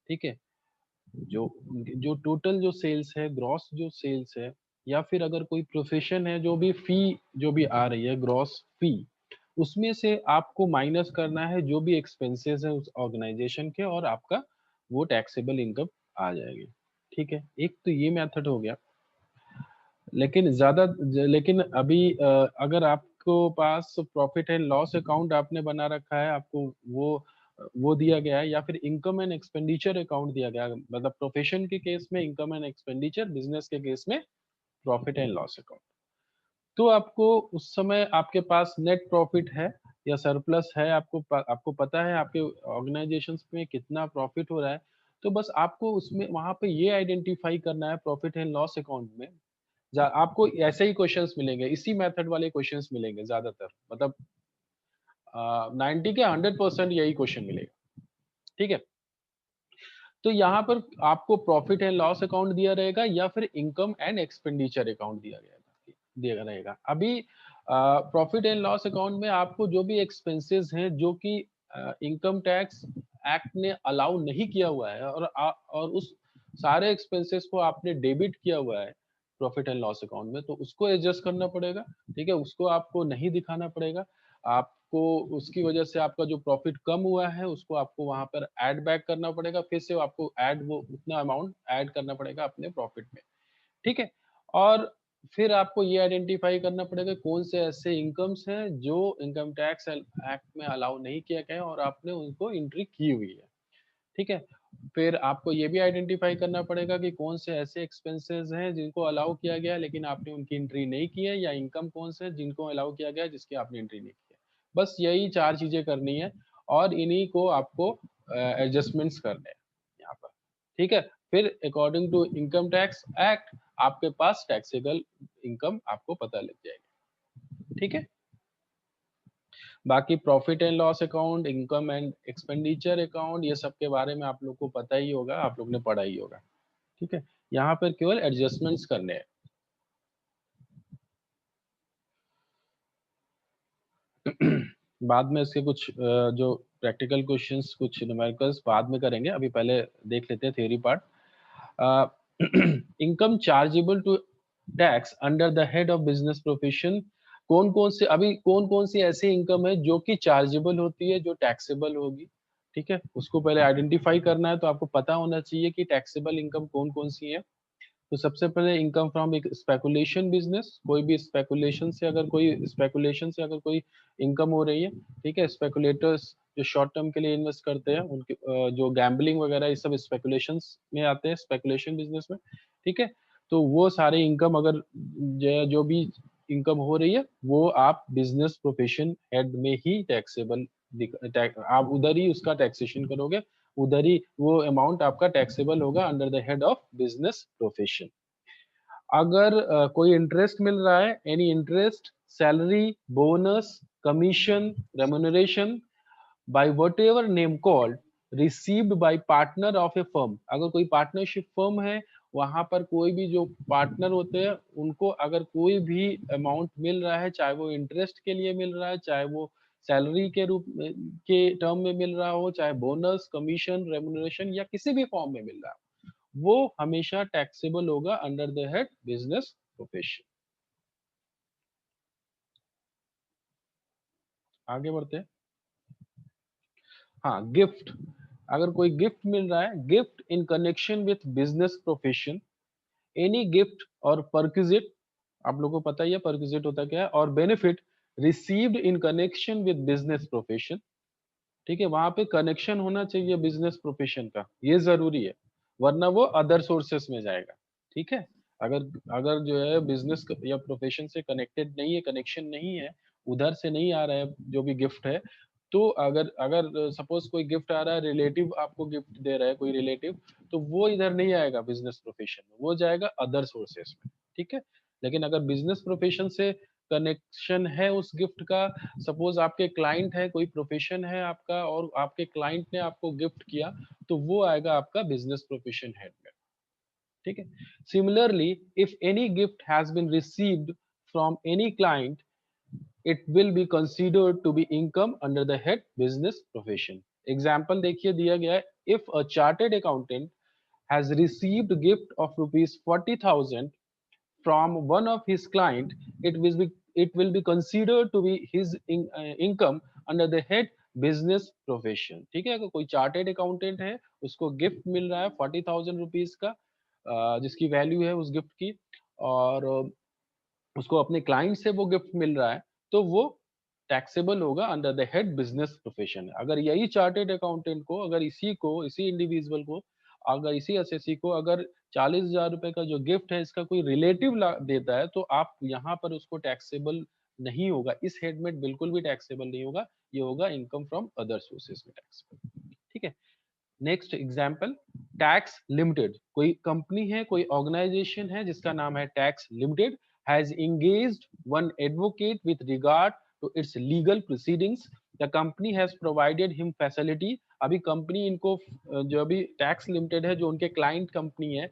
ठीक है, जो जो टोटल जो सेल्स है, ग्रॉस जो सेल्स है, या फिर अगर कोई प्रोफेशन है, जो भी फी जो भी आ रही है ग्रॉस फी, उसमें से आपको माइनस करना है जो भी एक्सपेंसेस है उस ऑर्गेनाइजेशन के, और आपका वो टैक्सेबल इनकम आ जाएगी। ठीक है, एक तो ये मेथड हो गया। लेकिन अभी अगर आपको पास प्रॉफिट एंड लॉस अकाउंट आपने बना रखा है, आपको वो दिया गया है, या फिर इनकम एंड एक्सपेंडिचर अकाउंट दिया गया है, मतलब प्रोफेशन के केस में इनकम एंड एक्सपेंडिचर, बिजनेस के केस में प्रॉफिट एंड लॉस अकाउंट, तो आपको उस समय आपके पास नेट प्रॉफिट है या सरप्लस है, आपको पता है आपके ऑर्गेनाइजेशन में कितना प्रॉफिट हो रहा है, तो बस आपको उसमें वहां पे ये आइडेंटिफाई करना है प्रॉफिट एंड लॉस अकाउंट में। आपको ऐसे ही क्वेश्चंस मिलेंगे, इसी मेथड वाले क्वेश्चंस मिलेंगे ज्यादातर, मतलब 90 के 100% यही क्वेश्चन मिलेगा। ठीक है, तो यहाँ पर आपको प्रॉफिट एंड लॉस अकाउंट दिया रहेगा या फिर इनकम एंड एक्सपेंडिचर अकाउंट दिया रहेगा। अभी प्रॉफिट एंड लॉस अकाउंट में आपको जो भी एक्सपेंसेस हैं जो कि इनकम टैक्स एक्ट ने अलाउ नहीं किया हुआ है, और उस सारे एक्सपेंसेस को आपने डेबिट किया हुआ है प्रॉफिट एंड लॉस अकाउंट में, तो उसको एडजस्ट करना पड़ेगा। ठीक है, उसको आपको नहीं दिखाना पड़ेगा। आपको उसकी वजह से आपका जो प्रॉफिट कम हुआ है उसको आपको वहां पर ऐड बैक करना पड़ेगा, फिर से आपको ऐड वो उतना अमाउंट ऐड करना पड़ेगा अपने प्रॉफिट में। ठीक है, और फिर आपको ये आइडेंटिफाई करना पड़ेगा कौन से ऐसे इनकम्स हैं जो इनकम टैक्स एक्ट में अलाउ नहीं किया गया है और आपने उनको एंट्री की हुई है। ठीक है, फिर आपको ये भी आइडेंटिफाई करना पड़ेगा कि कौन से ऐसे एक्सपेंसेस हैं जिनको अलाउ किया गया है लेकिन आपने उनकी एंट्री नहीं की है, या इनकम कौन से हैं जिनको अलाउ किया गया है जिसकी आपने एंट्री नहीं की है। बस यही 4 चीजें करनी है, और इन्हीं को आपको एडजस्टमेंट्स करने हैं यहाँ पर। ठीक है, फिर according to income tax act आपके पास टैक्सेबल इनकम आपको पता लग जाएगी। ठीक है, बाकी profit and loss account, income and expenditure account, ये सब के बारे में आप लोग को पता ही होगा, आप लोग ने पढ़ा ही होगा। ठीक है, यहाँ पर केवल एडजस्टमेंट्स करने हैं। बाद में इसके कुछ जो प्रैक्टिकल क्वेश्चंस, कुछ न्यूमेरिकल्स बाद में करेंगे, अभी पहले देख लेते हैं theory part. Income chargeable to tax under the head of business profession, कौन कौन सी ऐसी इनकम है जो कि चार्जेबल होती है, जो टैक्सेबल होगी। ठीक है, उसको पहले आइडेंटिफाई करना है, तो आपको पता होना चाहिए कि टैक्सेबल इनकम कौन कौन सी है। तो सबसे पहले इनकम फ्रॉम एक स्पेकुलेशन बिजनेस, कोई भी स्पेकुलेशन से अगर कोई इनकम हो रही है। ठीक है, स्पेकुलेटर्स जो शॉर्ट टर्म के लिए इन्वेस्ट करते हैं, उनके जो गैम्बलिंग वगैरह ये सब स्पेकुलेशन में आते हैं, स्पेकुलेशन बिजनेस में। ठीक है, तो वो सारे इनकम अगर जो भी इनकम हो रही है वो आप बिजनेस प्रोफेशन हेड में ही टैक्सेबल, आप उधर ही उसका टैक्सेशन करोगे, उधर ही वो अमाउंट आपका टैक्सेबल होगा under the head of business profession. अगर कोई इंटरेस्ट मिल रहा है, any interest, salary, bonus, commission, remuneration by whatever name called received by partner of a firm, अगर कोई पार्टनरशिप फर्म है, वहां पर कोई भी जो पार्टनर होते हैं उनको अगर कोई भी अमाउंट मिल रहा है, चाहे वो इंटरेस्ट के लिए मिल रहा है, चाहे वो सैलरी के रूप में के टर्म में मिल रहा हो, चाहे बोनस, कमीशन, रेम्युनरेशन या किसी भी फॉर्म में मिल रहा हो, वो हमेशा टैक्सेबल होगा under the head business profession. आगे बढ़ते हैं। हाँ, गिफ्ट, अगर कोई गिफ्ट मिल रहा है, gift in connection with business profession, any gift और परक्विजिट, आप लोगों को पता ही है परक्विजिट होता क्या है, और benefit received in connection with business profession. ठीक है, वहां पे कनेक्शन होना चाहिए बिजनेस प्रोफेशन का, ये जरूरी है, वरना वो अदर सोर्सेस में जाएगा। ठीक है, अगर अगर जो है बिजनेस या प्रोफेशन से कनेक्टेड नहीं है, कनेक्शन नहीं है, उधर से नहीं आ रहा है जो भी गिफ्ट है, तो अगर अगर सपोज कोई गिफ्ट आ रहा है, रिलेटिव आपको गिफ्ट दे रहा है कोई रिलेटिव, तो वो इधर नहीं आएगा बिजनेस प्रोफेशन में, वो जाएगा अदर सोर्सेस में। ठीक है, लेकिन अगर बिजनेस प्रोफेशन से कनेक्शन है उस गिफ्ट का, सपोज आपके क्लाइंट है, कोई प्रोफेशन है आपका और आपके क्लाइंट ने आपको गिफ्ट किया, तो वो आएगा आपका बिजनेस प्रोफेशन हेड में। ठीक है, similarly if any gift has been received from any client, it will be considered to be income under the head business profession. Example देखिए दिया गया है, if a chartered accountant has received gift of rupees 40,000 from one of his client, it will be considered to be his income under the head business profession. ठीक है, अगर कोई chartered accountant है, उसको गिफ्ट मिल रहा है 40,000 रुपीज का, जिसकी वैल्यू है उस गिफ्ट की, और उसको अपने क्लाइंट से वो गिफ्ट मिल रहा है, तो वो टैक्सेबल होगा under the head business profession. अगर यही चार्टेड अकाउंटेंट को, अगर इसी इंडिविजुअल को, अगर इसी एसएससी को अगर 40,000 रुपए का जो गिफ्ट है इसका कोई रिलेटिव देता है, तो आप यहाँ पर उसको टैक्सेबल नहीं होगा, इस हेड में बिल्कुल भी टैक्सेबल नहीं होगा, ये होगा इनकम फ्रॉम अदर सोर्सेज में टैक्सेबल। ठीक है, नेक्स्ट एग्जाम्पल, टैक्स लिमिटेड। कोई कंपनी है, कोई ऑर्गेनाइजेशन है जिसका नाम है tax limited, has engaged one advocate with regard to its legal proceedings. The company has provided him facility. अभी कंपनी इनको जो अभी टैक्स लिमिटेड है, जो उनके क्लाइंट कंपनी है,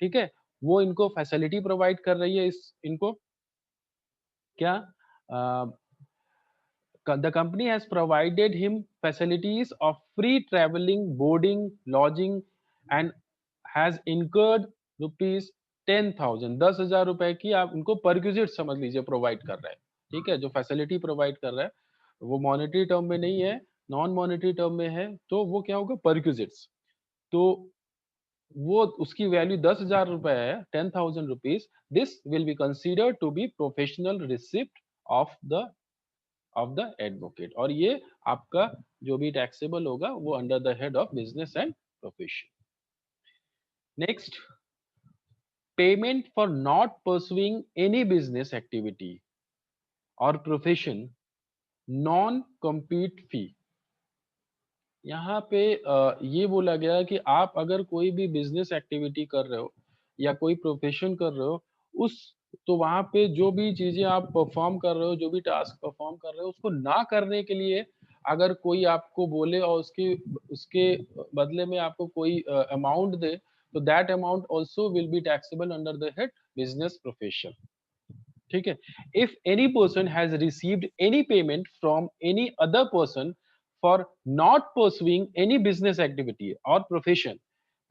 ठीक है, वो इनको फैसिलिटी प्रोवाइड कर रही है, इस इनको क्या, the company has provided him facilities of free traveling, boarding, lodging, and has incurred rupees 10,000, 10,000 रुपए की आप उनको परक्विजिट समझ लीजिए प्रोवाइड कर रहा है। ठीक है, जो फैसिलिटी प्रोवाइड कर रहा है वो मॉनेटरी टर्म में नहीं है, नॉन मॉनेटरी टर्म में है, तो वो क्या होगा, परक्विजिट्स। तो वो उसकी वैल्यू 10,000 रुपए है, 10,000 rupees. This will be considered to be professional receipt of the advocate, और ये आपका जो भी टैक्सेबल होगा वो under the head of business and profession. Next, payment for not pursuing any business activity और प्रोफेशन, नॉन कम्पीट फी। यहाँ पे ये बोला गया कि आप अगर कोई भी बिजनेस एक्टिविटी कर रहे हो या कोई प्रोफेशन कर रहे हो, उस तो वहां पे जो भी चीजें आप परफॉर्म कर रहे हो, जो भी टास्क परफॉर्म कर रहे हो, उसको ना करने के लिए अगर कोई आपको बोले और उसके उसके बदले में आपको कोई अमाउंट दे, तो that amount also will be taxable under the head business profession. ठीक है, if any person has received any payment from any other person for not pursuing any business activity or profession,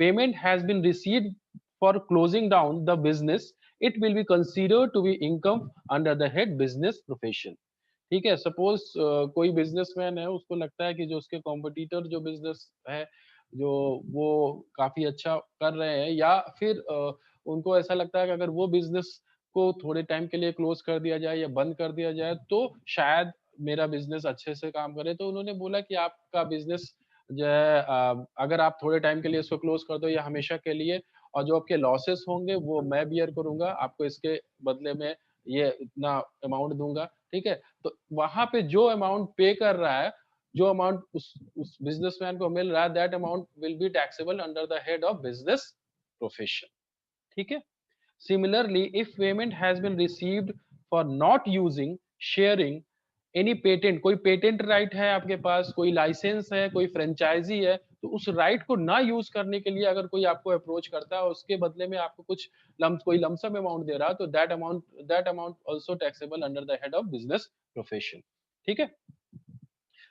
payment has been received for closing down the business, it will be considered to be income under the head business profession। ठीक है, suppose कोई businessman है, उसको लगता है कि जो उसके कॉम्पिटिटर जो बिजनेस है, जो वो काफी अच्छा कर रहे हैं, या फिर उनको ऐसा लगता है कि अगर वो बिजनेस को थोड़े टाइम के लिए क्लोज कर दिया जाए या बंद कर दिया जाए तो शायद मेरा बिजनेस अच्छे से काम करे, तो उन्होंने बोला कि आपका बिजनेस जो है अगर आप थोड़े टाइम के लिए इसको क्लोज कर दो या हमेशा के लिए, और जो आपके लॉसेस होंगे वो मैं बियर करूंगा, आपको इसके बदले में ये इतना अमाउंट दूंगा। ठीक है, तो वहां पे जो अमाउंट पे कर रहा है, जो अमाउंट उस बिजनेसमैन को मिल रहा है, that amount will be taxable under the head of business profession. ठीक है, similarly, if payment has been received for not using, sharing any patent, कोई पेटेंट राइट है आपके पास, कोई लाइसेंस है, कोई फ्रेंचाइजी है, तो उस राइट को ना यूज करने के लिए अगर कोई आपको अप्रोच करता है और उसके बदले में आपको कुछ कोई लमसम अमाउंट दे रहा है, तो that amount also taxable under the head of business profession. ठीक है,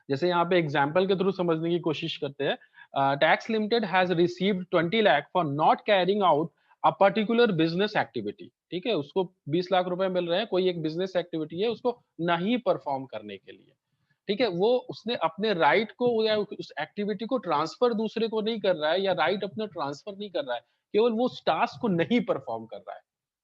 जैसे यहाँ पे एग्जाम्पल के थ्रू समझने की कोशिश करते हैं। Tax limited has received 20 lakh for not carrying out a particular business activity. ठीक है, उसको 20 लाख रुपए मिल रहे हैं, कोई एक बिजनेस एक्टिविटी है, उसको नहीं परफॉर्म करने के लिए। ठीक है, वो उसने अपने राइट को या उस एक्टिविटी को ट्रांसफर दूसरे को नहीं कर रहा है, या राइट अपना ट्रांसफर नहीं कर रहा है, केवल वो उस टास्क को नहीं परफॉर्म कर रहा है।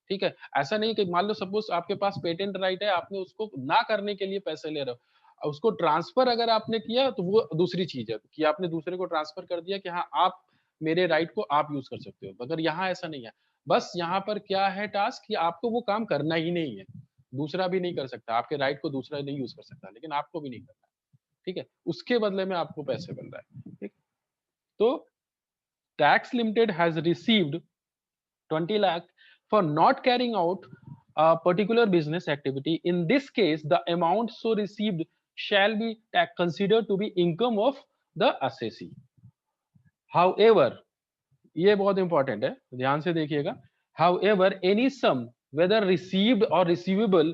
ठीक है, ऐसा नहीं कि मान लो सपोज आपके पास पेटेंट राइट है, आपने उसको ना करने के लिए पैसे ले रहे हो, उसको ट्रांसफर अगर आपने किया तो वो दूसरी चीज है कि आपने दूसरे को ट्रांसफर कर दिया कि हाँ आप मेरे राइट को आप यूज कर सकते हो, मगर यहाँ ऐसा नहीं है। बस यहाँ पर क्या है टास्क कि आपको वो काम करना ही नहीं है, दूसरा भी नहीं कर सकता, आपके राइट को दूसरा नहीं यूज कर सकता, लेकिन आपको भी नहीं करना। ठीक है, उसके बदले में आपको पैसे मिल रहा है। ठीक, तो tax limited has received 20 lakh for not carrying out a particular business activity. In this case, the amount so received shall be considered to be income of the assessee. However, ये बहुत इंपॉर्टेंट है, ध्यान से देखिएगा। However, any sum whether received or receivable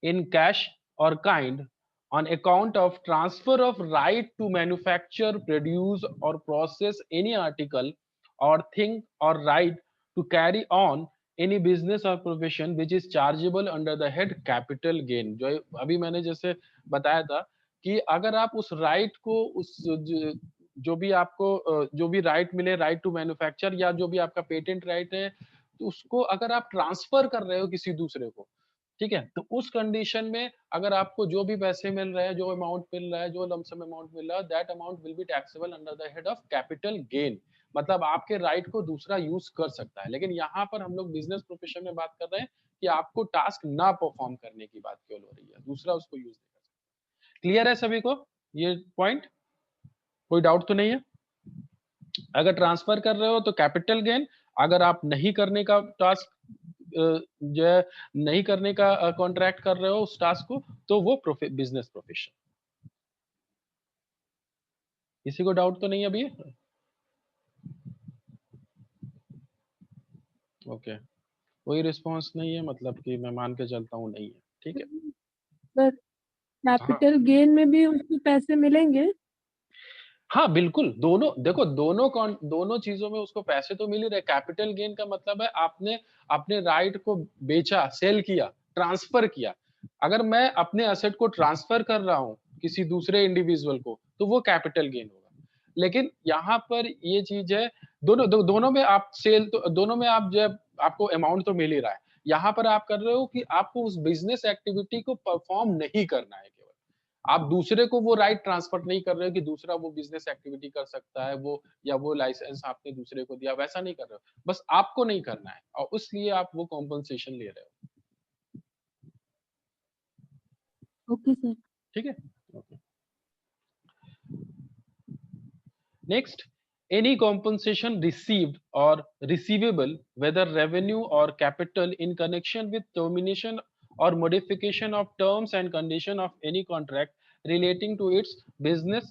in cash or kind on account of transfer of right to manufacture, produce or process any article or thing, or right to carry on any business or profession which is chargeable under the head capital gain। जो अभी मैंने जैसे बताया था कि अगर आप उस राइट को जो भी आपको जो भी राइट मिले, राइट टू मैन्युफैक्चर या जो भी आपका पेटेंट राइट है, तो उसको अगर आप ट्रांसफर कर रहे हो किसी दूसरे को, ठीक है, तो उस कंडीशन में अगर आपको जो भी पैसे मिल रहे हैं, जो अमाउंट मिल रहा है, जो लमसम अमाउंट मिल रहा है, that amount will be taxable under the head of capital gain. मतलब आपके राइट को दूसरा यूज कर सकता है। लेकिन यहाँ पर हम लोग बिजनेस प्रोफेशन में बात कर रहे हैं कि आपको टास्क ना परफॉर्म करने की बात केवल हो रही है, दूसरा उसको यूज नहीं कर सकता। क्लियर है सभी को ये पॉइंट? कोई डाउट तो नहीं है? अगर ट्रांसफर कर रहे हो तो कैपिटल गेन, अगर आप नहीं करने का टास्क जो है, नहीं करने का कॉन्ट्रैक्ट कर रहे हो उस टास्क को, तो वो बिजनेस प्रोफेशन। किसी को डाउट तो नहीं है अभी? ओके, कोई रिस्पांस नहीं है, मतलब कि मैं मान के चलता हूँ नहीं है, ठीक है। सर हाँ कैपिटल गेन में भी उसको पैसे मिलेंगे? हाँ बिल्कुल, दोनों देखो, दोनों चीजों में उसको पैसे तो मिल ही रहे। कैपिटल गेन का मतलब है आपने अपने राइट को बेचा, सेल किया, ट्रांसफर किया। अगर मैं अपने एसेट को ट्रांसफर कर रहा हूँ किसी दूसरे इंडिविजुअल को, तो वो कैपिटल गेन होगा। लेकिन यहाँ पर ये चीज है, दोनों में आप सेल तो, दोनों में आप जब आपको अमाउंट तो मिल ही रहा है। यहाँ पर आप कर रहे हो कि आपको उस बिजनेस एक्टिविटी को परफॉर्म नहीं करना है, केवल आप दूसरे को वो राइट ट्रांसफर नहीं कर रहे हो कि दूसरा वो बिजनेस एक्टिविटी कर सकता है, वो या वो लाइसेंस आपने दूसरे को दिया, वैसा नहीं कर रहे हो, बस आपको नहीं करना है और इसलिए आप वो कॉम्पनसेशन ले रहे हो। Okay sir. ठीक है, okay. Next, any compensation received or receivable, whether revenue or capital, in connection with termination or modification of terms and condition of any contract relating to its business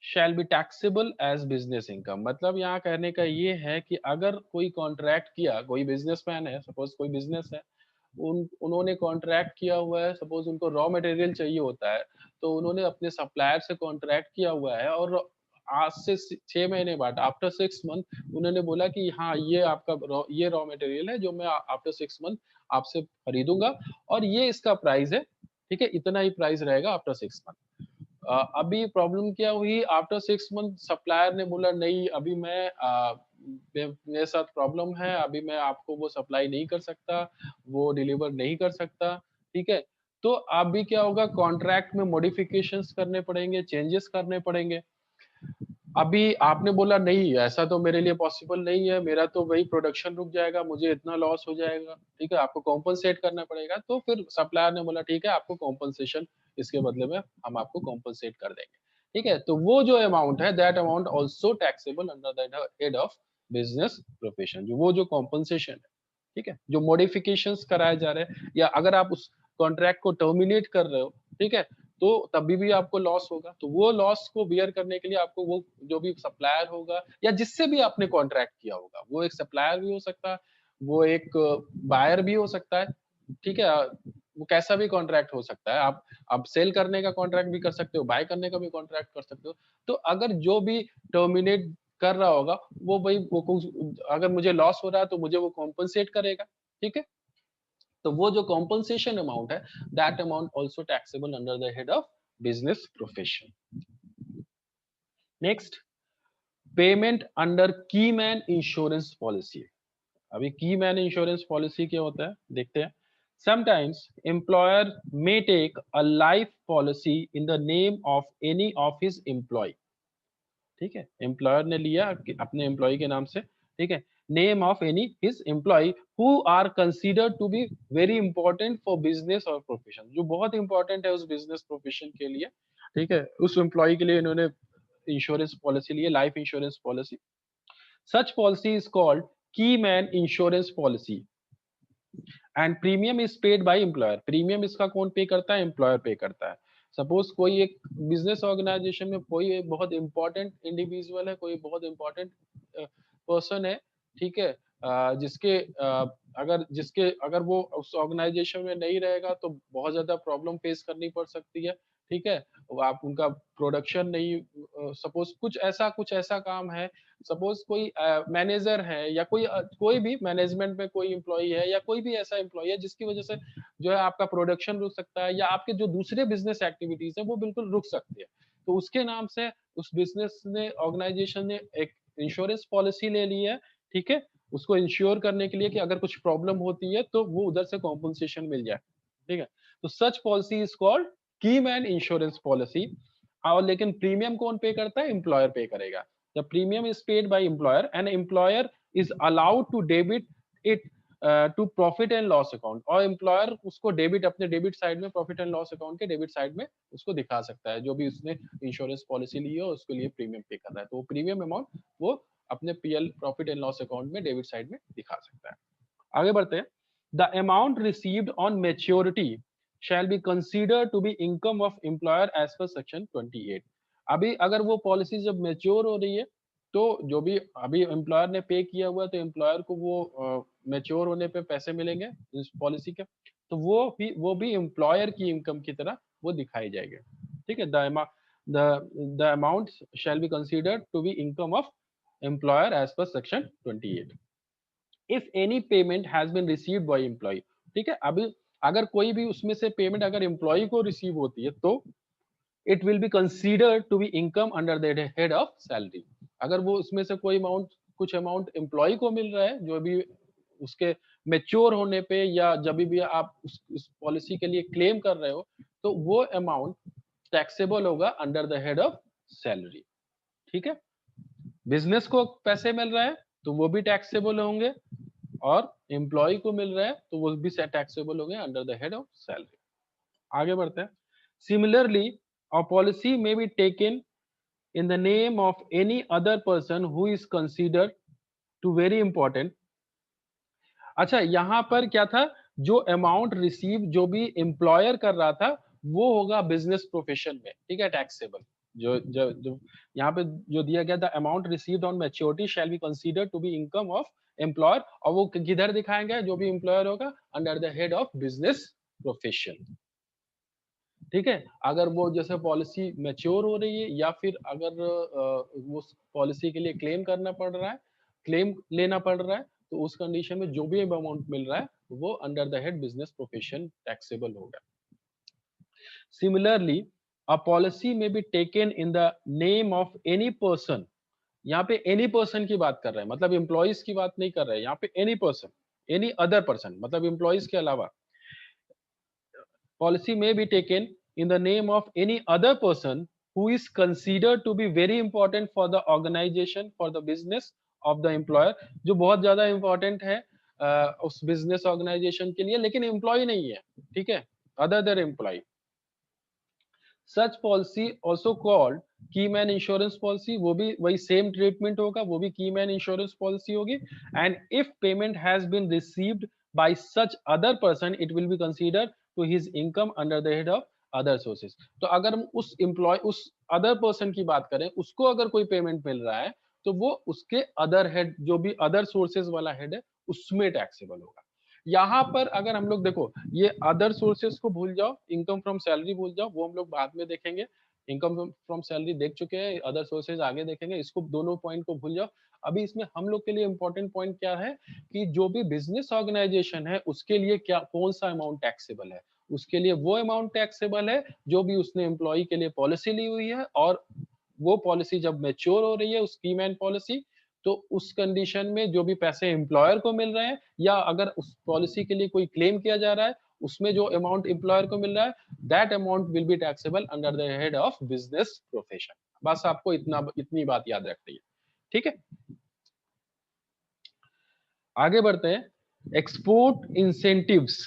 shall be taxable as business income। मतलब यहाँ कहने का ये है कि अगर कोई contract किया, कोई बिजनेसमैन है, सपोज कोई बिजनेस है, उन्होंने कॉन्ट्रैक्ट किया हुआ है, सपोज उनको रॉ मटेरियल चाहिए होता है, तो उन्होंने अपने सप्लायर से कॉन्ट्रैक्ट किया हुआ है और आज से 6 महीने बाद, आफ्टर 6 मंथ, उन्होंने बोला कि हाँ ये आपका ये रॉ मटेरियल है जो मैं आफ्टर 6 मंथ आपसे खरीदूंगा और ये इसका प्राइस है, ठीक है, इतना ही प्राइस रहेगा आफ्टर 6 मंथ। अभी प्रॉब्लम क्या हुई, आफ्टर 6 मंथ सप्लायर ने बोला नहीं, अभी मेरे साथ प्रॉब्लम है, अभी मैं आपको वो सप्लाई नहीं कर सकता, वो डिलीवर नहीं कर सकता, ठीक है। तो अभी क्या होगा, कॉन्ट्रैक्ट में मॉडिफिकेशंस करने पड़ेंगे, चेंजेस करने पड़ेंगे। अभी आपने बोला नहीं, ऐसा तो मेरे लिए पॉसिबल नहीं है, मेरा तो वही प्रोडक्शन रुक जाएगा, मुझे इतना लॉस हो जाएगा, ठीक है, आपको कॉम्पनसेट करना पड़ेगा। तो फिर सप्लायर ने बोला ठीक है, आपको कॉम्पनसेशन इसके बदले में हम आपको कॉम्पनसेट कर देंगे, ठीक है। तो वो जो अमाउंट है, that amount also taxable under the head of business profession. जो वो जो कॉम्पनसेशन है, ठीक है, जो मॉडिफिकेशंस कराए जा रहे हैं, या अगर आप उस कॉन्ट्रैक्ट को टर्मिनेट कर रहे हो, ठीक है, तो तभी भी आपको लॉस होगा। तो वो लॉस को बियर करने के लिए आपको वो जो भी सप्लायर होगा या जिससे भी आपने कॉन्ट्रैक्ट किया होगा, वो एक सप्लायर भी हो सकता है, वो एक बायर भी हो सकता है, ठीक है, वो कैसा भी कॉन्ट्रैक्ट हो सकता है। आप सेल करने का कॉन्ट्रैक्ट भी कर सकते हो, बाय करने का भी कॉन्ट्रैक्ट कर सकते हो। तो अगर जो भी टर्मिनेट कर रहा होगा, वो भाई वो कुछ, अगर मुझे लॉस हो रहा है तो मुझे वो कॉम्पनसेट करेगा, ठीक है। तो वो जो कॉम्पनसेशन अमाउंट है, that amount also taxable under the head of business profession. Next, payment under की मैन इंश्योरेंस पॉलिसी। अभी की मैन इंश्योरेंस पॉलिसी क्या होता है देखते हैं। Sometimes employer may take a life policy in the name of any of his employee, ठीक है, एम्प्लॉयर ने लिया अपने एम्प्लॉय के नाम से, ठीक है, name of any his employee who are considered to be very important for business और प्रोफेशन, जो बहुत इंपॉर्टेंट है उस बिजनेस प्रोफेशन के लिए, ठीक है, उस एम्प्लॉय के लिए इन्होंने इंश्योरेंस पॉलिसी ली है, life insurance policy. Such policy is called key man insurance policy and premium is paid by employer. Premium इसका कौन पे करता है? एम्प्लॉयर पे करता है। सपोज कोई एक बिजनेस ऑर्गेनाइजेशन में कोई एक बहुत इंपॉर्टेंट इंडिविजुअल है, कोई बहुत इंपॉर्टेंट पर्सन है, ठीक है, जिसके अगर वो उस ऑर्गेनाइजेशन में नहीं रहेगा तो बहुत ज्यादा प्रॉब्लम फेस करनी पड़ सकती है। ठीक है, वो आप उनका प्रोडक्शन नहीं, सपोज कुछ ऐसा काम है, सपोज कोई मैनेजर है या कोई भी मैनेजमेंट में कोई एम्प्लॉय है या कोई भी ऐसा एम्प्लॉय है जिसकी वजह से जो है आपका प्रोडक्शन रुक सकता है या आपके जो दूसरे बिजनेस एक्टिविटीज है वो बिल्कुल रुक सकती है। तो उसके नाम से उस बिजनेस ने ऑर्गेनाइजेशन ने एक इंश्योरेंस पॉलिसी ले ली है। ठीक है, उसको इंश्योर करने के लिए कि अगर कुछ प्रॉब्लम होती है तो वो उधर से कॉम्पनसेशन मिल जाए। ठीक है, तो सच policy is called key man insurance policy. और लेकिन प्रीमियम कौन पे करता है? एम्प्लॉयर पे करेगा। The premium is paid by employer and employer is allowed to debit it to profit and loss account, और एम्प्लॉयर उसको अपने डेबिट साइड में, प्रॉफिट एंड लॉस अकाउंट के डेबिट साइड में उसको दिखा सकता है, जो भी उसने इंश्योरेंस पॉलिसी ली है उसके लिए प्रीमियम पे कर रहा है, तो वो प्रीमियम अमाउंट वो अपने PL, profit and loss account में डेबिट साइड में दिखा सकता है। आगे बढ़ते हैं। The amount received on maturity shall be consider to be income of employer as per section 28। अभी अगर वो पॉलिसी जब मेच्योर हो रही है तो जो भी अभी एम्प्लॉयर ने पे किया हुआ है तो एम्प्लॉयर को वो मेच्योर होने पे पैसे मिलेंगे इस पॉलिसी के, तो वो भी एम्प्लॉयर की इनकम की तरह वो दिखाई जाएंगे। ठीक है, the amount shall be considered to be income of employer as per section 28 if any payment has been received by employee. ठीक है, अभी अगर कोई भी उसमें से पेमेंट अगर एम्प्लॉय को रिसीव होती है तो it will be considered to be income under the head of salary. अगर वो उसमें से कोई अमाउंट, कुछ अमाउंट एम्प्लॉय को मिल रहा है जो भी उसके मेच्योर होने पे या जब भी आप उस पॉलिसी के लिए क्लेम कर रहे हो तो वो अमाउंट टैक्सेबल होगा under the head of salary. ठीक है, बिजनेस को पैसे मिल रहा है तो वो भी टैक्सेबल होंगे और एम्प्लॉय को मिल रहा है तो वो भी टैक्सेबल होंगे under the head of salary. आगे बढ़ते हैं। Similarly a policy may be taken in the name of any other person who is considered to very important. अच्छा, यहाँ पर क्या था, जो अमाउंट रिसीव जो भी एम्प्लॉयर कर रहा था वो होगा बिजनेस प्रोफेशन में। ठीक है, टैक्सेबल। जो जो जो यहाँ पे जो दिया गया, the amount received on maturity shall be considered to be income of employer, और वो किधर दिखाएंगे? जो भी एम्प्लॉयर होगा under the head of business profession. ठीक है, अगर वो जैसे पॉलिसी मैच्योर हो रही है या फिर अगर वो पॉलिसी के लिए क्लेम करना पड़ रहा है, क्लेम लेना पड़ रहा है, तो उस कंडीशन में जो भी अमाउंट मिल रहा है वो under the head business profession taxable होगा। Similarly a policy may be taken in the name of any person. यहाँ पे एनी पर्सन की बात कर रहे हैं, मतलब एम्प्लॉइज की बात नहीं कर रहे हैं, यहाँ पे any person, any other person, मतलब एम्प्लॉइज के अलावा। Policy may be taken in the name of any other person who is considered to be very important for the organization, for the business of the employer, जो बहुत ज्यादा important है उस business organization के लिए, लेकिन employee नहीं है। ठीक है, other than employee। Such policy also called key man insurance policy, वो भी वही सेम ट्रीटमेंट होगा, वो भी की मैन इंश्योरेंस पॉलिसी होगी। And if payment has been received by such other person it will be considered to his income under the head of other sources. तो अगर हम उस अदर पर्सन की बात करें, उसको अगर कोई पेमेंट मिल रहा है तो वो उसके अदर हेड, जो भी अदर सोर्सेज वाला हेड है उसमें टैक्सेबल होगा। यहाँ पर अगर हम लोग देखो, ये अदर सोर्सेज को भूल जाओ, इनकम फ्रॉम सैलरी भूल जाओ, वो हम लोग बाद में देखेंगे। इनकम फ्रॉम सैलरी देख चुके हैं, अदर सोर्सेज आगे देखेंगे, इसको दोनों पॉइंट को भूल जाओ। अभी इसमें हम लोग के लिए इंपॉर्टेंट पॉइंट क्या है कि जो भी बिजनेस ऑर्गेनाइजेशन है उसके लिए क्या, कौन सा अमाउंट टैक्सेबल है। उसके लिए वो अमाउंट टैक्सेबल है जो भी उसने एम्प्लॉय के लिए पॉलिसी ली हुई है, और वो पॉलिसी जब मेच्योर हो रही है, उस की मैन पॉलिसी, तो उस कंडीशन में जो भी पैसे एम्प्लॉयर को मिल रहे हैं या अगर उस पॉलिसी के लिए कोई क्लेम किया जा रहा है उसमें जो अमाउंट एम्प्लॉयर को मिल रहा है, that amount will be taxable under the head of business profession. बस आपको इतनी बात याद रखनी है। ठीक है, आगे बढ़ते हैं। Export incentives.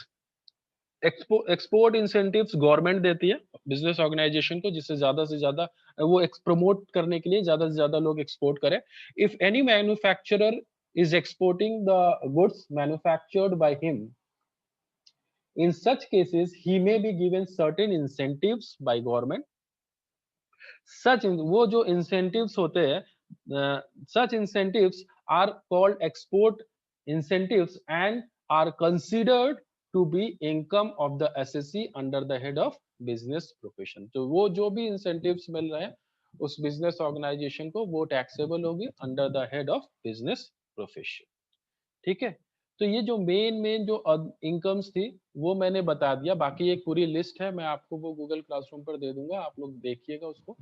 Export incentives government देती है बिजनेस ऑर्गेनाइजेशन को, जिससे ज्यादा वो प्रमोट करने के लिए ज्यादा से ज्यादा लोग एक्सपोर्ट करें। If any manufacturer is exporting the goods manufactured by him, in such cases he may be given certain incentives by government। वो जो incentives होते हैं, such incentives are called export incentives and are considered to be income of the SSC under the head of business profession। तो वो जो भी incentives मिल रहे हैं उस business organization को वो taxable होगी under the head of business profession। ठीक है, तो ये जो मेन जो इनकम्स थी वो मैंने बता दिया। बाकी एक पूरी लिस्ट है, मैं आपको वो गूगल क्लासरूम पर दे दूंगा, आप लोग देखिएगा उसको।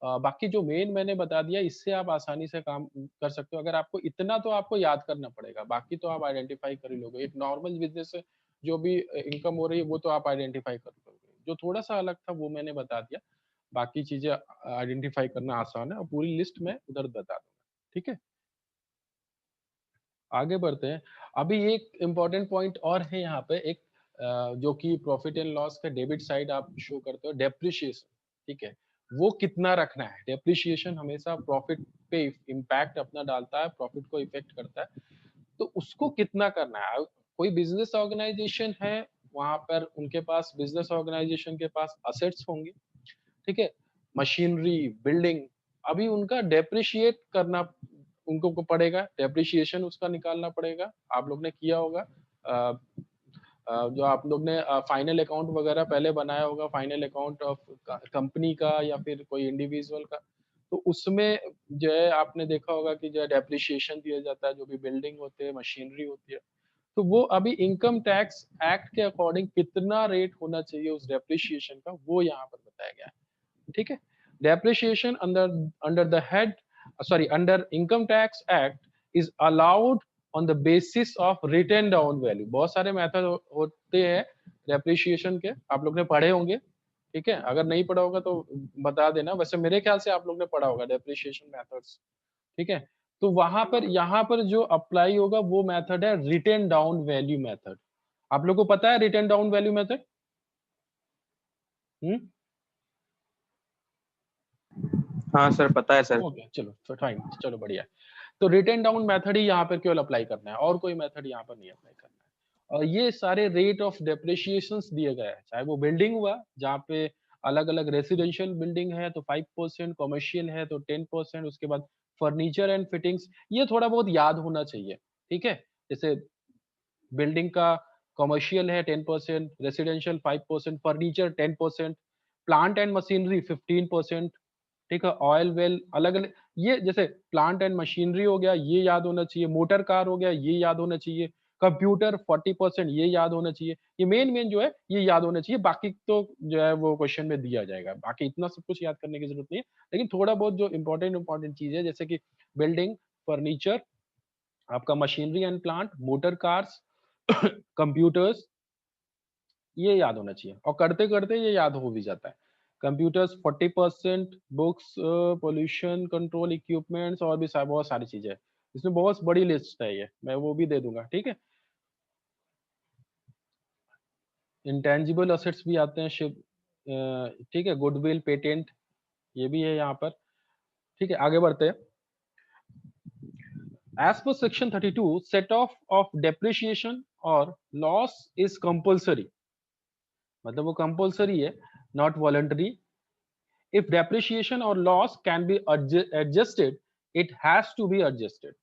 बाकी जो मेन मैंने बता दिया इससे आप आसानी से काम कर सकते हो। अगर आपको इतना तो आपको याद करना पड़ेगा, बाकी तो आप आइडेंटिफाई कर ही लोगे। एक नॉर्मल बिजनेस से जो भी इनकम हो रही है वो तो आप आइडेंटिफाई कर लोगे। जो थोड़ा सा अलग था वो मैंने बता दिया, बाकी चीजें आइडेंटिफाई करना आसान है और पूरी लिस्ट में उधर बता दूंगा। ठीक है, आगे बढ़ते हैं। अभी एक इम्पोर्टेंट पॉइंट और है यहाँ पे, एक जो कि प्रॉफिट एंड लॉस का डेबिट साइड आप शो करते हो, डेप्रिशिएशन। ठीक है, वो कितना रखना है। डेप्रिशिएशन हमेशा प्रॉफिट पे इम्पैक्ट अपना डालता है, प्रॉफिट को इफेक्ट करता है, तो उसको कितना करना है। कोई बिजनेस ऑर्गेनाइजेशन है, वहां पर उनके पास, बिजनेस ऑर्गेनाइजेशन के पास असेट्स होंगे, ठीक है, मशीनरी, बिल्डिंग, अभी उनका डेप्रिशिएट करना उनको को पड़ेगा, डेप्रिशिएशन उसका निकालना पड़ेगा। आप लोग ने किया होगा, जो आप लोग ने फाइनल अकाउंट वगैरह पहले बनाया होगा, फाइनल अकाउंट ऑफ कंपनी का या फिर कोई इंडिविजुअल का, तो उसमें जो है आपने देखा होगा कि जो है डेप्रिशिएशन दिया जाता है, जो भी बिल्डिंग होते हैं, मशीनरी होती है। तो वो अभी इनकम टैक्स एक्ट के अकॉर्डिंग कितना रेट होना चाहिए उस डेप्रिशिएशन का, वो यहाँ पर बताया गया है। ठीक है, depreciation under the head, sorry, under income tax act is allowed on the basis of written down value। बहुत सारे मेथड होते हैं डेप्रिशिएशन के, आप लोग ने पढ़े होंगे। ठीक है, अगर नहीं पढ़ा होगा तो बता देना, वैसे मेरे ख्याल से आप लोग ने पढ़ा होगा डेप्रिशिएशन मेथड्स। ठीक है, तो वहां पर यहाँ पर जो अप्लाई होगा वो मेथड है रिटन डाउन वैल्यू मेथड। आप लोग को पता है रिटन डाउन वैल्यू मेथड? हाँ सर, पता है सर। ओके, चलो फाइन, चलो बढ़िया। तो रिटन डाउन मेथड ही यहाँ पर केवल अप्लाई करना है, और कोई मेथड यहाँ पर नहीं अप्लाई करना है। और ये सारे रेट ऑफ डेप्रिशिएशन दिए गए हैं, चाहे वो बिल्डिंग हुआ, जहाँ पे अलग अलग रेसिडेंशियल बिल्डिंग है तो 5%, कमर्शियल है तो 10%, उसके बाद फर्नीचर एंड फिटिंग्स, ये थोड़ा बहुत याद होना चाहिए। ठीक है, जैसे बिल्डिंग का कमर्शियल है 10%, residential 5%, furniture 10%, plant and machinery 15%। ठीक है, ऑयल वेल अलग अलग, ये जैसे प्लांट एंड मशीनरी हो गया, ये याद होना चाहिए। मोटर कार हो गया, ये याद होना चाहिए। कंप्यूटर 40%, ये याद होना चाहिए। ये मेन जो है ये याद होना चाहिए, बाकी तो जो है वो क्वेश्चन में दिया जाएगा। बाकी इतना सब कुछ याद करने की जरूरत नहीं है, लेकिन थोड़ा बहुत जो इंपॉर्टेंट चीज है, जैसे कि बिल्डिंग, फर्नीचर, आपका machinery and plant, motor cars, computers, ये याद होना चाहिए। और करते करते ये याद हो भी जाता है। Computers 40%, books, pollution control equipments, और भी बहुत सारी चीजें हैं। इसमें बहुत बड़ी लिस्ट है, ये मैं वो भी दे दूंगा। ठीक है, इंटेंजिबल असेट्स भी आते हैं, शिप, ठीक है, गुडविल, पेटेंट, ये भी है यहाँ पर। ठीक है, आगे बढ़ते हैं। As per section 32, set off of depreciation or loss is compulsory, मतलब वो कंपल्सरी है, not voluntary. If depreciation or loss can be adjusted, it has to be adjusted।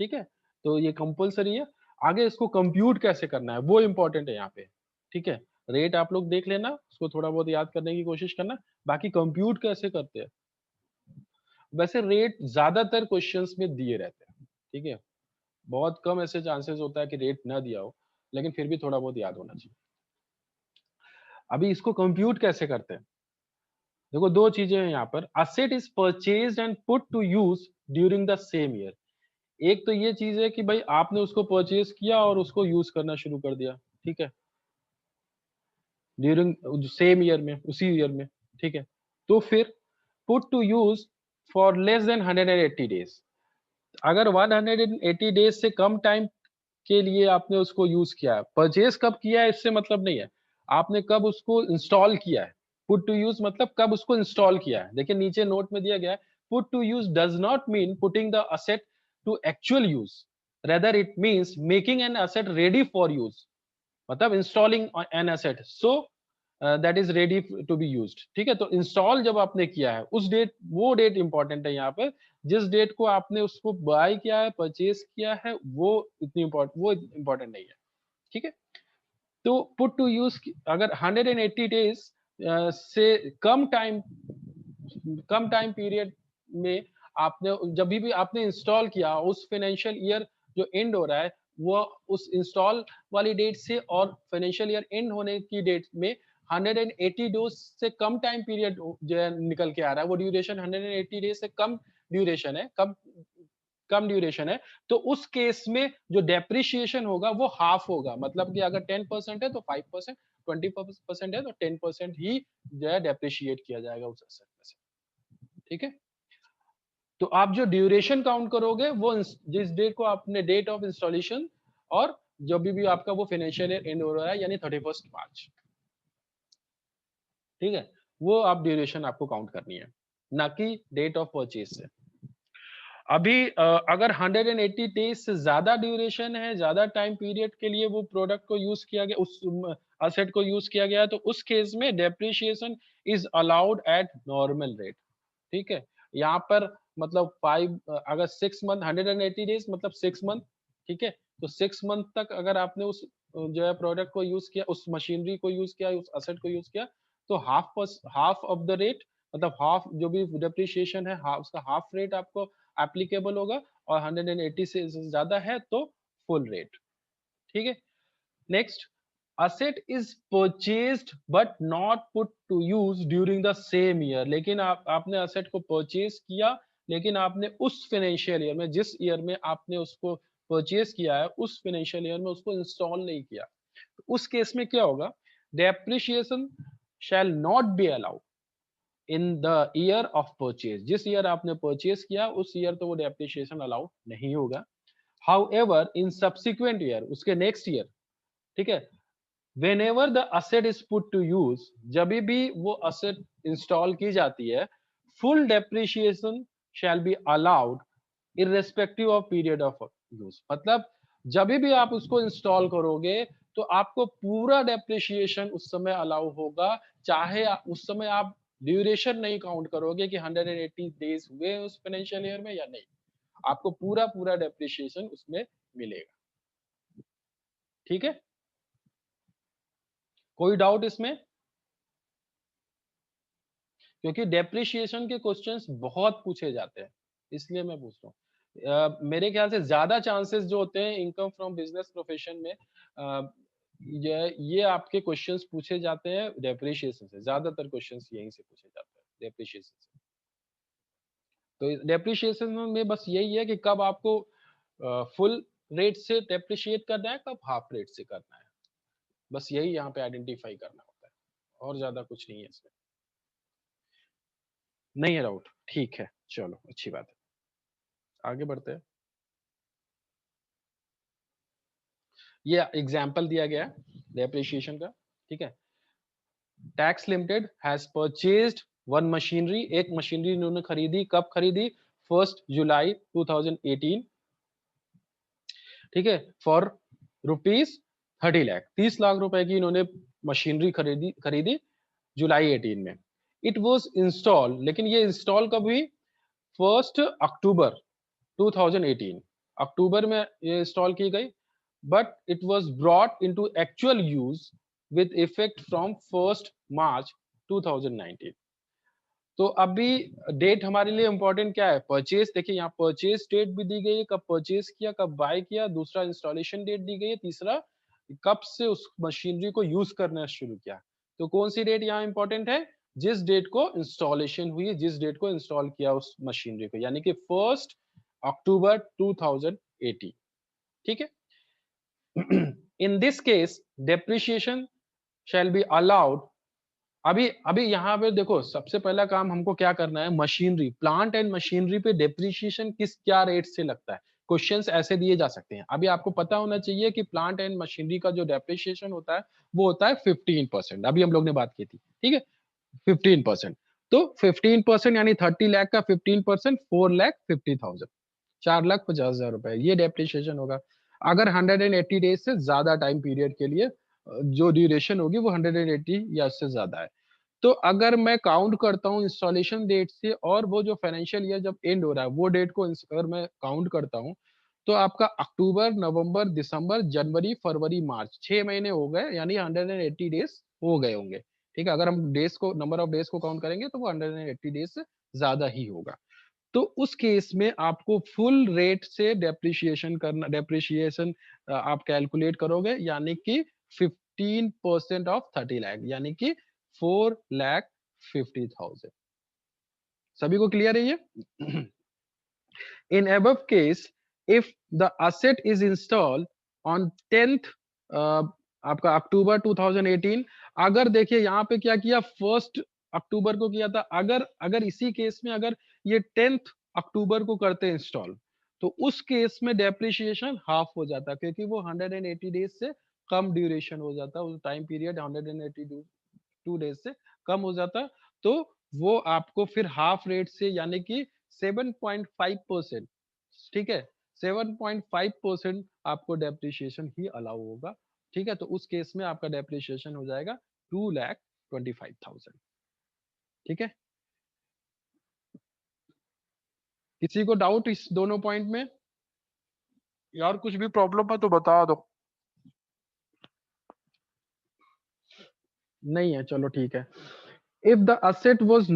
ठीक है, तो ये कंपल्सरी है। आगे इसको कंप्यूट कैसे करना है वो इंपॉर्टेंट है यहाँ पे। ठीक है, रेट आप लोग देख लेना, उसको थोड़ा बहुत याद करने की कोशिश करना, बाकी कंप्यूट कैसे करते हैं। वैसे रेट ज्यादातर क्वेश्चंस में दिए रहते हैं। ठीक है, बहुत कम ऐसे चांसेस होता है कि रेट ना दिया हो, लेकिन फिर भी थोड़ा बहुत याद होना चाहिए। अभी इसको कंप्यूट कैसे करते हैं, देखो दो चीजें हैं यहाँ पर। Asset is purchased and put to use during the same year. एक तो ये चीज है कि भाई आपने उसको परचेज किया और उसको यूज करना शुरू कर दिया। ठीक है, ड्यूरिंग सेम ईयर में, उसी ईयर में। ठीक है, तो फिर put to use for less than 180 days. अगर 180 डेज से कम टाइम के लिए आपने उसको यूज किया है, परचेज कब किया है इससे मतलब नहीं है, आपने कब उसको इंस्टॉल किया है। पुट टू यूज मतलब कब उसको इंस्टॉल किया है। देखिए नीचे नोट में दिया गया है, put to use does not mean putting the asset to actual use, rather it means making an asset ready for use, मतलब installing an asset. So that is ready to be used. ठीक है, तो install जब आपने किया है उस date, वो डेट इंपॉर्टेंट है यहाँ पे, जिस डेट को आपने उसको बाय किया है, परचेज किया है, वो इम्पोर्टेंट नहीं है। ठीक है, तो पुट टू यूज अगर 180 डेज से कम टाइम पीरियड में आपने जब भी आपने इंस्टॉल किया, उस फाइनेंशियल ईयर जो एंड हो रहा है वो उस इंस्टॉल वाली डेट से और फाइनेंशियल ईयर एंड होने की डेट में 180 डेज से कम टाइम पीरियड जो है निकल के आ रहा है, वो ड्यूरेशन 180 डेज से कम ड्यूरेशन है, कम ड्यूरेशन है, तो उस केस में जो डेप्रिशिएशन होगा वो हाफ होगा। मतलब कि अगर 10% है तो 5%, 20% है तो 10% ही जो है डेप्रिशिएट किया जाएगा उस एसेट में से। ठीक है, तो आप जो ड्यूरेशन काउंट करोगे वो जिस डेट को आपने डेट ऑफ इंस्टॉलेशन और जब भी आपका वो फाइनेंशियल ईयर एंड हो रहा है यानी 31 मार्च। ठीक है, वो आप ड्यूरेशन आपको काउंट करनी है, ना कि डेट ऑफ परचेज से। अभी अगर 180 डेज से ज्यादा ड्यूरेशन है, ज्यादा टाइम पीरियड के लिए वो प्रोडक्ट को यूज किया गया, उस असेट को यूज किया गया, तो उस केस में depreciation is allowed at normal rate. ठीक है, यहाँ पर मतलब 5 अगर 6 मंथ 180 डेज मतलब 6 मंथ। ठीक है, तो 6 मंथ तक अगर आपने उस जो है प्रोडक्ट को यूज किया, उस मशीनरी को यूज किया, उस असेट को यूज किया, तो हाफ ऑफ द रेट, मतलब हाफ जो भी डेप्रिशिएशन है उसका हाफ रेट आपको एप्लीकेबल होगा, और 180 से ज्यादा है तो फुल रेट। ठीक है, next, asset is purchased but not put to use during the same year। लेकिन आपने asset को purchase किया, लेकिन आपने उस फाइनेंशियल ईयर में, जिस ईयर में आपने उसको परचेज किया है, उस फाइनेंशियल ईयर में उसको इंस्टॉल नहीं किया, तो उस केस में क्या होगा, depreciation shall not be allowed in the year of purchase. जिस ईयर आपने परचेज किया उस ईयर तो वो डेप्रिशिएशन अलाउड नहीं होगा। हाउएवर इन सब्सिक्वेंट ईयर, उसके नेक्स्ट ईयर, ठीक है, whenever the asset is put to use, जब भी वो asset इंस्टॉल की जाती है, full depreciation shall be allowed irrespective of period of use। मतलब जब भी आप उसको इंस्टॉल करोगे तो आपको पूरा डेप्रिशिएशन उस समय अलाउ होगा, चाहे उस समय आप ड्यूरेशन नहीं काउंट करोगे कि 180 डेज हुए उस फाइनेंशियल ईयर में या नहीं, आपको पूरा डेप्रिशिएशन उसमें मिलेगा। ठीक है, कोई डाउट इसमें? क्योंकि डेप्रिशिएशन के क्वेश्चंस बहुत पूछे जाते हैं, इसलिए मैं पूछ रहा हूँ। मेरे ख्याल से ज्यादा चांसेस जो होते हैं इनकम फ्रॉम बिजनेस प्रोफेशन में, ये आपके क्वेश्चंस पूछे जाते हैं डेप्रिशिएशन से, ज्यादातर क्वेश्चंस यहीं से पूछे जाते हैं डेप्रिशिएशन से। तो डेप्रिशिएशन में बस यही है कि कब आपको फुल रेट से डेप्रिशिएट करना है, कब हाफ रेट से करना है, बस यही यहाँ पे आइडेंटिफाई करना होता है, और ज्यादा कुछ नहीं है इसमें। नहीं है डाउट? ठीक है, चलो अच्छी बात है, आगे बढ़ते हैं। ये एग्जाम्पल दिया गया डेप्रिशिएशन का। ठीक है, tax limited has purchased one machinery, एक मशीनरी इन्होंने खरीदी, कब खरीदी, 1 जुलाई 2018। ठीक है, फॉर ₹30 लाख, 30 लाख रुपए की इन्होंने मशीनरी खरीदी जुलाई 18 में। इट वॉज इंस्टॉल, लेकिन ये इंस्टॉल कब हुई, 1 अक्टूबर 2018, अक्टूबर में ये इंस्टॉल की गई, but it was brought into actual use with effect from 1 मार्च 2019। तो अभी डेट हमारे लिए इंपॉर्टेंट क्या है, परचेज। देखिए यहाँ परचेज डेट भी दी गई है, कब परचेज किया, कब बाय किया, दूसरा इंस्टॉलेशन डेट दी गई है, तीसरा कब से उस मशीनरी को यूज करना शुरू किया। तो कौन सी डेट यहाँ इंपॉर्टेंट है, जिस डेट को इंस्टॉलेशन हुई, जिस डेट को इंस्टॉल किया उस मशीनरी को, यानी कि 1 अक्टूबर 2018। ठीक है, in this case depreciation shall be allowed। अभी यहाँ पे देखो, सबसे पहला काम हमको क्या करना है, मशीनरी, प्लांट एंड मशीनरी पे डेप्रिशिएशन क्या रेट से लगता है, क्वेश्चंस ऐसे दिए जा सकते हैं। अभी आपको पता होना चाहिए कि प्लांट एंड मशीनरी का जो डेप्रिशिएशन होता है वो होता है 15%। अभी हम लोग ने बात की थी, ठीक है, 15%। तो 15% यानी 30 लाख का 15% 4,50,000, 4,50,000 रुपए, ये डेप्रिशिएशन होगा अगर 180 डेज से ज्यादा टाइम पीरियड के लिए जो ड्यूरेशन होगी वो 180 या उससे ज्यादा है। तो अगर मैं काउंट करता हूँ इंस्टॉलेशन डेट से और वो जो फाइनेंशियल ईयर जब एंड हो रहा है वो डेट को अगर मैं काउंट करता हूँ, तो आपका अक्टूबर, नवंबर, दिसंबर, जनवरी, फरवरी, मार्च 6 महीने हो गए, यानी 180 डेज हो गए होंगे। ठीक है, अगर हम डेज को, नंबर ऑफ डेज को काउंट करेंगे तो वो 180 डेज से ज्यादा ही होगा। तो उस केस में आपको फुल रेट से डेप्रिशिएशन आप कैलकुलेट करोगे, यानी कि 15% ऑफ 30 लाख, यानी कि 4,50,000। सभी को क्लियर है ये? इन above case, if the asset is installed on 10th आपका अक्टूबर 2018, अगर देखिए यहाँ पे क्या किया, 1 अक्टूबर को किया था, अगर अगर इसी केस में अगर ये 10th अक्टूबर को करते इंस्टॉल, तो उस केस में डेप्रिसिएशन हाफ हो जाता, क्योंकि वो 180 डेज से कम ड्यूरेशन हो जाता, उस टाइम पीरियड 182 डेज से कम हो जाता। तो वो आपको फिर हाफ रेट से, यानी कि 7.5%, ठीक है, 7.5% आपको डेप्रिसिएशन ही अलाउ होगा। ठीक है, तो उस केस में आपका डेप्रिसिएशन हो जाएगा 2,25,000। ठीक है, किसी को डाउट इस दोनों पॉइंट में? यार कुछ भी प्रॉब्लम है तो बता दो। नहीं है, चलो ठीक है। If the asset was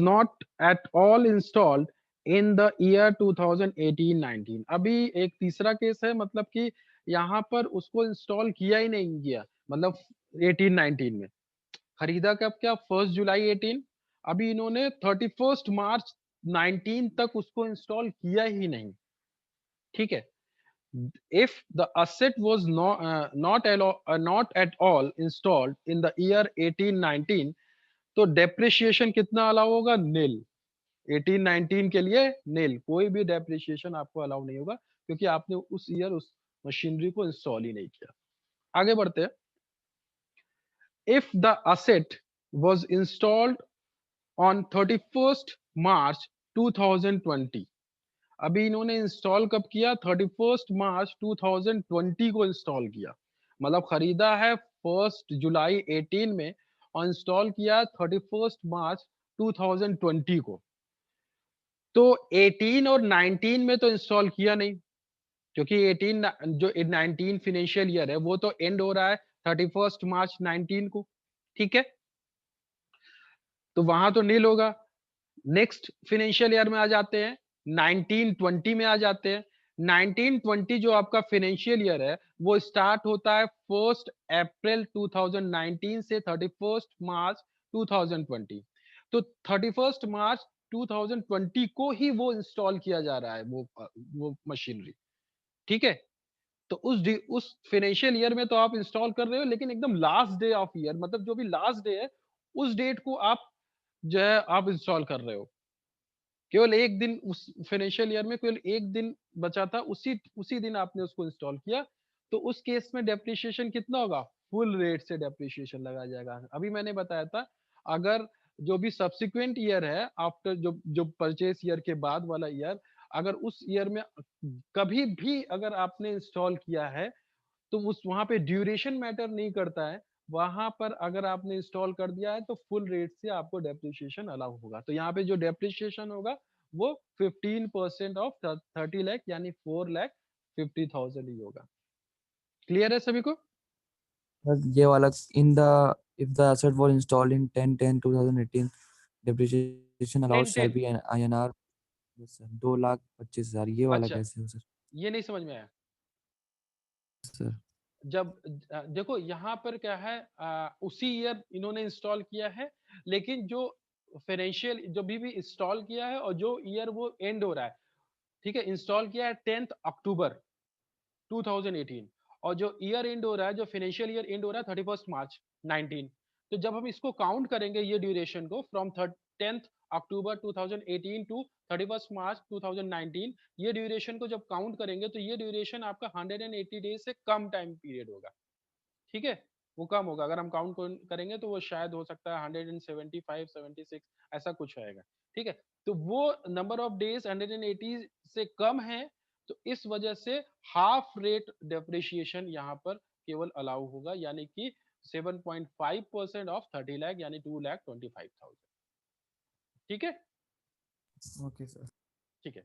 not at all installed in the year 2018-19, अभी एक तीसरा केस है, मतलब कि यहाँ पर उसको इंस्टॉल किया ही नहीं गया, मतलब 18-19 में खरीदा कब, क्या 1 जुलाई 18, अभी इन्होंने 31 मार्च 19 तक उसको इंस्टॉल किया ही नहीं। ठीक है, if the asset was not at all installed in the year 18-19, तो डेप्रिशिएशन कितना अलाउ होगा? नील। 18-19 के लिए नील, कोई भी डेप्रिशिएशन आपको अलाउ नहीं होगा, क्योंकि आपने उस ईयर उस मशीनरी को इंस्टॉल ही नहीं किया। आगे बढ़ते हैं। If the asset was installed on 31 मार्च 2020, अभी इन्होंने इंस्टॉल कब किया? 31 मार्च 2020 को इंस्टॉल किया, मतलब खरीदा है 1 जुलाई 18 में और इंस्टॉल किया 31 मार्च 2020 को। तो 18 और 19 में तो इंस्टॉल किया नहीं, क्योंकि 18 जो 19 फिनेंशियल ईयर है वो तो एंड हो रहा है 31 मार्च 19 को। ठीक है, तो वहां तो नील होगा। नेक्स्ट फिनेंशियल ईयर में आ जाते हैं, 1920 में आ जाते हैं। 1920 जो आपका फिनेंशियल ईयर है वो स्टार्ट होता है 1 अप्रैल 2019 से 31 मार्च 2020। तो 31 मार्च 2020 को ही वो इंस्टॉल किया जा रहा है, वो मशीनरी। ठीक है, तो उस फाइनेंशियल ईयर में तो आप इंस्टॉल कर रहे हो, लेकिन एकदम लास्ट डे ऑफ ईयर, मतलब जो भी लास्ट डे है उस डेट को आप जो है आप इंस्टॉल कर रहे हो। केवल एक दिन उस फाइनेंशियल ईयर में केवल एक दिन बचा था, उसी उसी दिन आपने उसको इंस्टॉल किया, तो उस केस में डेप्रिसिएशन कितना होगा? फुल रेट से डेप्रिसिएशन लगाया जाएगा। अभी मैंने बताया था, अगर जो भी सब्सिक्वेंट ईयर है आफ्टर जो जो परचेस ईयर के बाद वाला ईयर, अगर उस ईयर में कभी भी अगर आपने इंस्टॉल किया है, तो उस वहां पे ड्यूरेशन मैटर नहीं करता है। वहां पर अगर आपने इंस्टॉल कर दिया है तो फुल रेट से आपको डेप्रिसिएशन अलाउ होगा। तो यहाँ पे जो डेप्रिसिएशन होगा वो 15% ऑफ 30 लाख, यानी 4,50,000 ही होगा। क्लियर है सभी को? ये वाला in the if the asset was installed in 10/10/2018 depreciation allowed 10 shall 10 be an INR 2,25,000, ये वाला अच्छा, कैसे हो सर? ये नहीं समझ में आया। सर जब देखो यहाँ पर क्या है, उसी ईयर इन्होंने इंस्टॉल किया है, लेकिन जो फाइनेंशियल जो भी इंस्टॉल किया है और जो ईयर वो एंड हो रहा है, ठीक है, इंस्टॉल किया है 10 अक्टूबर 2018, और जो ईयर एंड हो रहा है, जो फाइनेंशियल ईयर एंड हो रहा है 31 मार्च 19। तो जब हम इसको काउंट करेंगे ये ड्यूरेशन को फ्रॉम 10 अक्टूबर 2018 टू 31 मार्च 2019, ये ड्यूरेशन को जब काउंट करेंगे तो ये ड्यूरेशन आपका 180 डेज से कम टाइम पीरियड होगा। ठीक है, वो कम होगा, अगर हम काउंट करेंगे तो वो शायद हो सकता है 175 76 ऐसा कुछ आएगा। ठीक है, तो वो नंबर ऑफ डेज 180 से कम है, तो इस वजह से हाफ रेट डेप्रिसिएशन यहाँ पर केवल अलाउ होगा, यानी कि 7.5% ऑफ 30 लाख यानी 2,25,000। ठीक है, Okay, sir. ठीक है।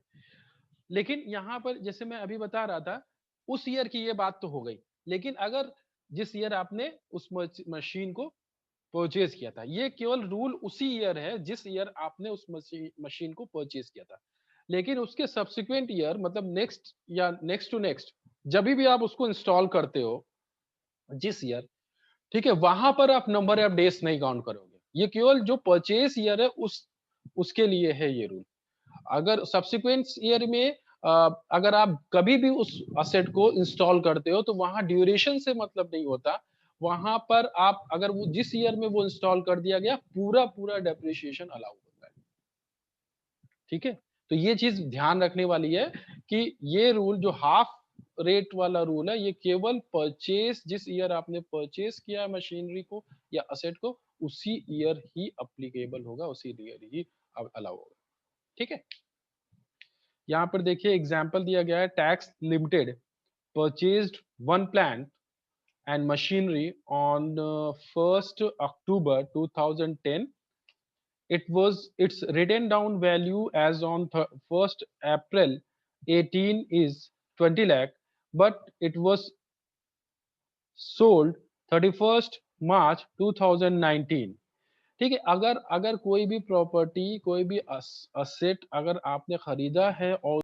लेकिन यहाँ पर जैसे मैं अभी बता रहा था, उस ईयर की ये बात तो हो गई, लेकिन अगर जिस ईयर आपने उस मशीन को परचेज किया था, ये केवल रूल उसी ईयर है जिस ईयर आपने उस मशीन को परचेज किया था। लेकिन उसके सब्सिक्वेंट ईयर, मतलब नेक्स्ट या नेक्स्ट टू नेक्स्ट, जब भी आप उसको इंस्टॉल करते हो जिस ईयर, ठीक है, वहां पर आप नंबर ऑफ डेज नहीं काउंट करोगे। ये केवल जो परचेज ईयर है उसके लिए है ये रूल। अगर सब्सिक्वेंट ईयर में अगर आप कभी भी उस असेट को इंस्टॉल करते हो तो वहां ड्यूरेशन से मतलब नहीं होता। वहां पर आप अगर वो जिस ईयर में वो इंस्टॉल कर दिया गया, पूरा पूरा डेप्रिसिएशन अलाउ होता है। ठीक है, तो ये चीज ध्यान रखने वाली है कि ये रूल जो हाफ रेट वाला रूल है, ये केवल परचेज, जिस ईयर आपने परचेज किया मशीनरी को या असेट को, उसी ईयर ही अप्लीकेबल होगा, उसी ईयर ही अलाउ होगा। ठीक है, यहाँ पर देखिए एग्जाम्पल दिया गया है, tax limited purchased one plant and machinery on 1st October 2010. Its written down value as on 1st April 18 is 20 lakh, but it was sold 31st March 2019. ठीक है, अगर कोई भी प्रॉपर्टी, कोई भी असेट अगर आपने खरीदा है और